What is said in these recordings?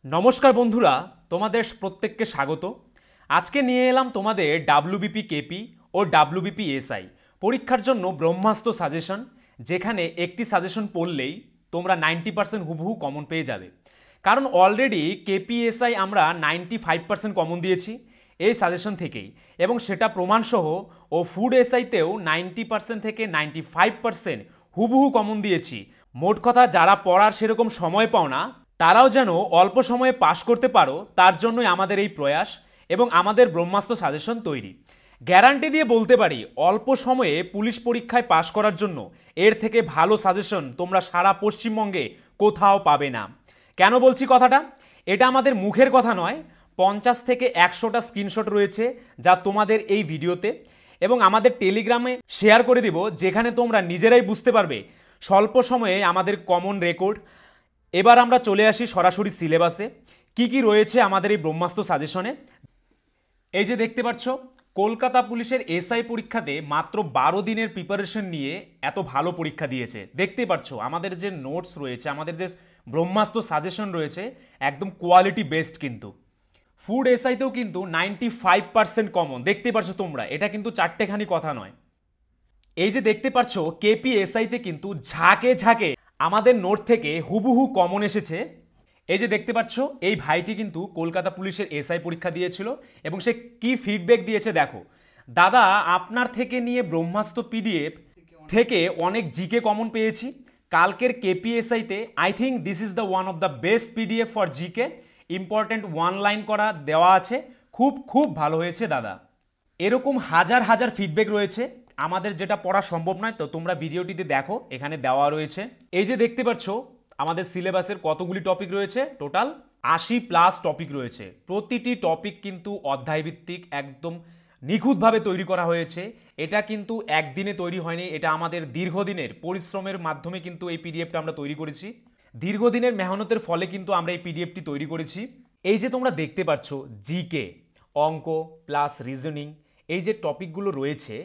নমস্কার বন্ধুরা, তোমাদের প্রত্যেককে স্বাগত। আজকে নিয়ে এলাম তোমাদের ডাব্লিউবিপি কেপি ও ডাব্লিউবিপি এসআই পরীক্ষার জন্য ব্রহ্মাস্ত্র সাজেশন, যেখানে একটি সাজেশন পড়লেই তোমরা 90% হুবহু কমন পেয়ে যাবে। কারণ অলরেডি কেপি এসআই আমরা 95% কমন দিয়েছি এই সাজেশন থেকেই, এবং সেটা প্রমাণসহ। ও ফুড এসআইতেও 90% থেকে 95% হুবহু কমন দিয়েছি। মোট কথা, যারা পড়ার সেরকম সময় পাও না তারাও যেন অল্প সময়ে পাশ করতে পারো, তার জন্যই আমাদের এই প্রয়াস এবং আমাদের ব্রহ্মাস্ত্র সাজেশন তৈরি। গ্যারান্টি দিয়ে বলতে পারি, অল্প সময়ে পুলিশ পরীক্ষায় পাশ করার জন্য এর থেকে ভালো সাজেশন তোমরা সারা পশ্চিমবঙ্গে কোথাও পাবে না। কেন বলছি কথাটা? এটা আমাদের মুখের কথা নয়, 50 থেকে 100টা স্ক্রিনশট রয়েছে যা তোমাদের এই ভিডিওতে, এবং আমাদের টেলিগ্রামে শেয়ার করে দিব, যেখানে তোমরা নিজেরাই বুঝতে পারবে স্বল্প সময়ে আমাদের কমন রেকর্ড। এবার আমরা চলে আসি সরাসরি সিলেবাসে, কি কি রয়েছে আমাদের এই ব্রহ্মাস্ত্র সাজেশনে। এই যে দেখতে পাচ্ছ, কলকাতা পুলিশের এসআই পরীক্ষাতে মাত্র 12 দিনের প্রিপারেশন নিয়ে এত ভালো পরীক্ষা দিয়েছে। দেখতেই পাচ্ছ আমাদের যে নোটস রয়েছে, আমাদের যে ব্রহ্মাস্ত্র সাজেশন রয়েছে, একদম কোয়ালিটি বেস্ট। কিন্তু ফুড এসআইতেও কিন্তু 95% কমন দেখতে পাচ্ছ তোমরা, এটা কিন্তু চারটেখানি কথা নয়। এই যে দেখতে পাচ্ছ কেপি এসআইতে কিন্তু ঝাঁকে ঝাঁকে আমাদের নোট থেকে হুবহু কমন এসেছে। এই যে দেখতে পাচ্ছ, এই ভাইটি কিন্তু কলকাতা পুলিশের এসআই পরীক্ষা দিয়েছিল এবং সে কি ফিডব্যাক দিয়েছে দেখো। দাদা, আপনার থেকে নিয়ে ব্রহ্মাস্ত্র পিডিএফ থেকে অনেক জিকে কমন পেয়েছি। কালকের কেপিএসআইতে I think this is the one of the best PDF for GK. Important one line করা দেওয়া আছে, খুব খুব ভালো হয়েছে দাদা। এরকম হাজার হাজার ফিডব্যাক রয়েছে, আমাদের যেটা পড়া সম্ভব নয়, তো তোমরা ভিডিওটিতে দেখো, এখানে দেওয়া রয়েছে। এই যে দেখতে পাচ্ছ আমাদের সিলেবাসের কতগুলি টপিক রয়েছে, টোটাল 80+ টপিক রয়েছে। প্রতিটি টপিক কিন্তু অধ্যায়ভিত্তিক, একদম নিখুঁতভাবে তৈরি করা হয়েছে। এটা কিন্তু একদিনে তৈরি হয়নি, এটা আমাদের দীর্ঘদিনের পরিশ্রমের মাধ্যমে কিন্তু এই পিডিএফটা আমরা তৈরি করেছি। দীর্ঘদিনের মেহনতের ফলে কিন্তু আমরা এই পিডিএফটি তৈরি করেছি। এই যে তোমরা দেখতে পাচ্ছ জিকে, অঙ্ক প্লাস রিজনিং, এই যে টপিকগুলো রয়েছে,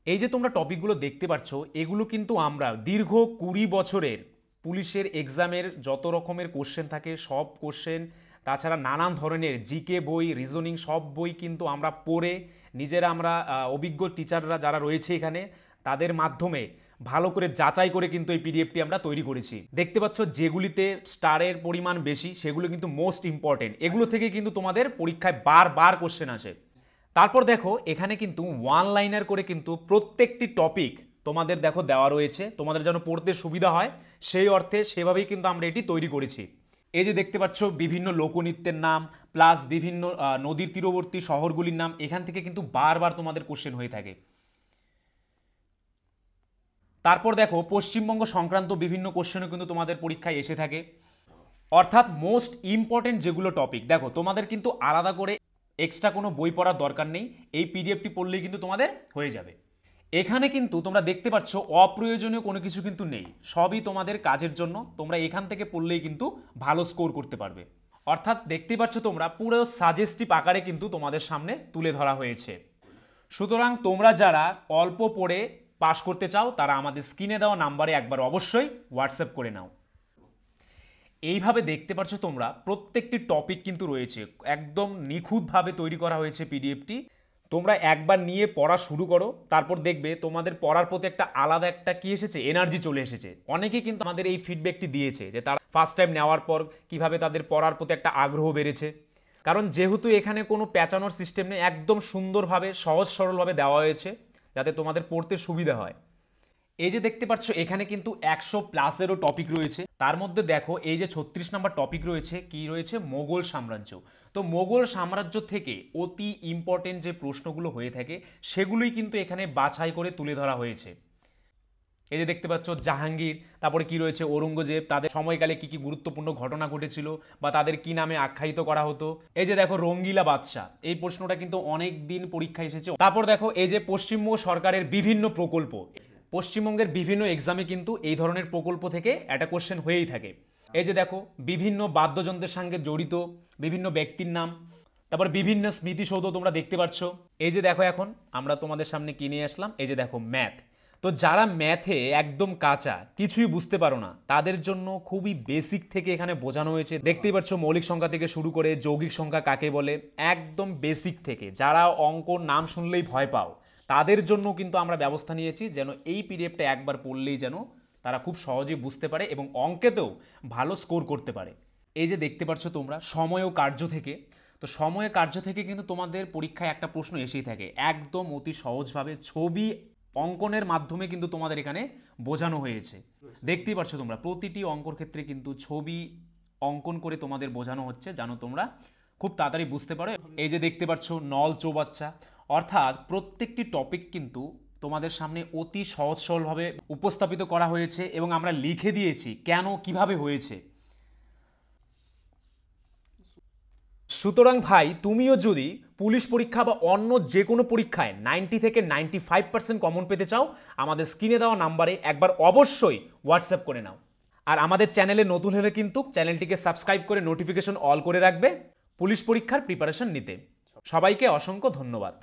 এই যে তোমরা টপিকগুলো দেখতে পাচ্ছ, এগুলো কিন্তু আমরা দীর্ঘ 20 বছরের পুলিশের এক্সামের যত রকমের কোশ্চেন থাকে সব কোশ্চেন, তাছাড়া নানান ধরনের জিকে বই, রিজনিং সব বই কিন্তু আমরা পড়ে নিজেরা, আমরা অভিজ্ঞ টিচাররা যারা রয়েছে এখানে, তাদের মাধ্যমে ভালো করে যাচাই করে কিন্তু এই পিডিএফটি আমরা তৈরি করেছি। দেখতে পাচ্ছ যেগুলিতে স্টারের পরিমাণ বেশি সেগুলো কিন্তু মোস্ট ইম্পর্টেন্ট, এগুলো থেকে কিন্তু তোমাদের পরীক্ষায় বারবার কোশ্চেন আসে। তারপর দেখো এখানে কিন্তু ওয়ান লাইনার করে কিন্তু প্রত্যেকটি টপিক তোমাদের দেখো দেওয়া রয়েছে, তোমাদের যেন পড়তে সুবিধা হয় সেই অর্থে সেভাবেই কিন্তু আমরা এটি তৈরি করেছি। এই যে দেখতে পাচ্ছ বিভিন্ন লোকনৃত্যের নাম প্লাস বিভিন্ন নদীর তীরবর্তী শহরগুলির নাম, এখান থেকে কিন্তু বারবার তোমাদের কোশ্চেন হয়ে থাকে। তারপর দেখো পশ্চিমবঙ্গ সংক্রান্ত বিভিন্ন কোশ্চেনও কিন্তু তোমাদের পরীক্ষায় এসে থাকে। অর্থাৎ মোস্ট ইম্পর্টেন্ট যেগুলো টপিক, দেখো তোমাদের কিন্তু আলাদা করে এক্সট্রা কোনো বই পড়ার দরকার নেই, এই পিডিএফটি পড়লেই কিন্তু তোমাদের হয়ে যাবে। এখানে কিন্তু তোমরা দেখতে পাচ্ছ অপ্রয়োজনীয় কোনো কিছু কিন্তু নেই, সবই তোমাদের কাজের জন্য, তোমরা এখান থেকে পড়লেই কিন্তু ভালো স্কোর করতে পারবে। অর্থাৎ দেখতে পাচ্ছ তোমরা পুরো সাজেস্টিভ আকারে কিন্তু তোমাদের সামনে তুলে ধরা হয়েছে। সুতরাং তোমরা যারা অল্প পড়ে পাশ করতে চাও তারা আমাদের স্ক্রিনে দেওয়া নাম্বারে একবার অবশ্যই হোয়াটসঅ্যাপ করে নাও। এইভাবে দেখতে পাচ্ছ তোমরা প্রত্যেকটি টপিক কিন্তু রয়েছে, একদম নিখুঁতভাবে তৈরি করা হয়েছে পিডিএফটি। তোমরা একবার নিয়ে পড়া শুরু করো, তারপর দেখবে তোমাদের পড়ার প্রতি একটা আলাদা একটা কি এসেছে, এনার্জি চলে এসেছে। অনেকেই কিন্তু আমাদের এই ফিডব্যাকটি দিয়েছে যে তারা ফার্স্ট টাইম নেওয়ার পর কিভাবে তাদের পড়ার প্রতি একটা আগ্রহ বেড়েছে। কারণ যেহেতু এখানে কোনো প্যাঁচানোর সিস্টেম নেই, একদম সুন্দরভাবে সহজ সরলভাবে দেওয়া হয়েছে যাতে তোমাদের পড়তে সুবিধা হয়। এই যে দেখতে পাচ্ছ এখানে কিন্তু 100+-এরও টপিক রয়েছে। তার মধ্যে দেখো এই যে 36 নম্বর টপিক রয়েছে, কি রয়েছে, মোগল সাম্রাজ্য। তো মোগল সাম্রাজ্য থেকে অতি ইম্পর্টেন্ট যে প্রশ্নগুলো হয়ে থাকে সেগুলোই কিন্তু এখানে বাছাই করে তুলে ধরা হয়েছে। এই যে দেখতে পাচ্ছ জাহাঙ্গীর, তারপরে কি রয়েছে ঔরঙ্গজেব, তাদের সময়কালে কি কি গুরুত্বপূর্ণ ঘটনা ঘটেছিল বা তাদের কি নামে আখ্যায়িত করা হতো। এই যে দেখো রঙ্গিলা বাদশাহ, এই প্রশ্নটা কিন্তু অনেক দিন পরীক্ষায় এসেছে। তারপর দেখো এই যে পশ্চিমবঙ্গ সরকারের বিভিন্ন প্রকল্প, পশ্চিমবঙ্গের বিভিন্ন এক্সামে কিন্তু এই ধরনের প্রকল্প থেকে একটা কোশ্চেন হয়েই থাকে। এই যে দেখো বিভিন্ন বাদ্যযন্ত্রের সঙ্গে জড়িত বিভিন্ন ব্যক্তির নাম, তারপর বিভিন্ন স্মৃতিসৌধ তোমরা দেখতে পাচ্ছ। এই যে দেখো এখন আমরা তোমাদের সামনে কি নিয়ে আসলাম, এই যে দেখো ম্যাথ। তো যারা ম্যাথে একদম কাঁচা, কিছুই বুঝতে পারো না, তাদের জন্য খুবই বেসিক থেকে এখানে বোঝানো হয়েছে। দেখতেই পাচ্ছ মৌলিক সংখ্যা থেকে শুরু করে যৌগিক সংখ্যা কাকে বলে, একদম বেসিক থেকে। যারা অঙ্ক নাম শুনলেই ভয় পাও, তাদের জন্য কিন্তু আমরা ব্যবস্থা নিয়েছি যেন এই পিডিএফটা একবার পড়লেই যেন তারা খুব সহজেই বুঝতে পারে এবং অঙ্কেতেও ভালো স্কোর করতে পারে। এই যে দেখতে পাচ্ছ তোমরা সময় ও কার্য থেকে, তো সময় কার্য থেকে কিন্তু তোমাদের পরীক্ষায় একটা প্রশ্ন এসেই থাকে, একদম অতি সহজভাবে ছবি অঙ্কনের মাধ্যমে কিন্তু তোমাদের এখানে বোঝানো হয়েছে। দেখতেই পাচ্ছ তোমরা প্রতিটি অঙ্কর ক্ষেত্রে কিন্তু ছবি অঙ্কন করে তোমাদের বোঝানো হচ্ছে, জানো তোমরা খুব তাড়াতাড়ি বুঝতে পারো। এই যে দেখতে পাচ্ছ নল চৌবাচ্চা, অর্থাৎ প্রত্যেকটি টপিক কিন্তু তোমাদের সামনে অতি সহজ সরলভাবে উপস্থাপিত করা হয়েছে এবং আমরা লিখে দিয়েছি কেন কিভাবে হয়েছে। সুতরাং ভাই, তুমিও যদি পুলিশ পরীক্ষা বা অন্য যে কোনো পরীক্ষায় 90 থেকে 95% কমন পেতে চাও, আমাদের স্ক্রিনে দেওয়া নাম্বারে একবার অবশ্যই হোয়াটসঅ্যাপ করে নাও। আর আমাদের চ্যানেলে নতুন হলে কিন্তু চ্যানেলটিকে সাবস্ক্রাইব করে নোটিফিকেশন অল করে রাখবে পুলিশ পরীক্ষার প্রিপারেশন নিতে। সবাইকে অসংখ্য ধন্যবাদ।